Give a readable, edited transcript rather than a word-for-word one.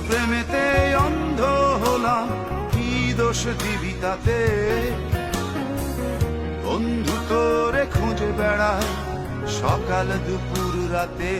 প্রেমেতে অন্ধ হলাম, কি দোষ দিবি তাতে? বন্ধু তোরে খুঁজে বেড়ায় সকাল দুপুর রাতে।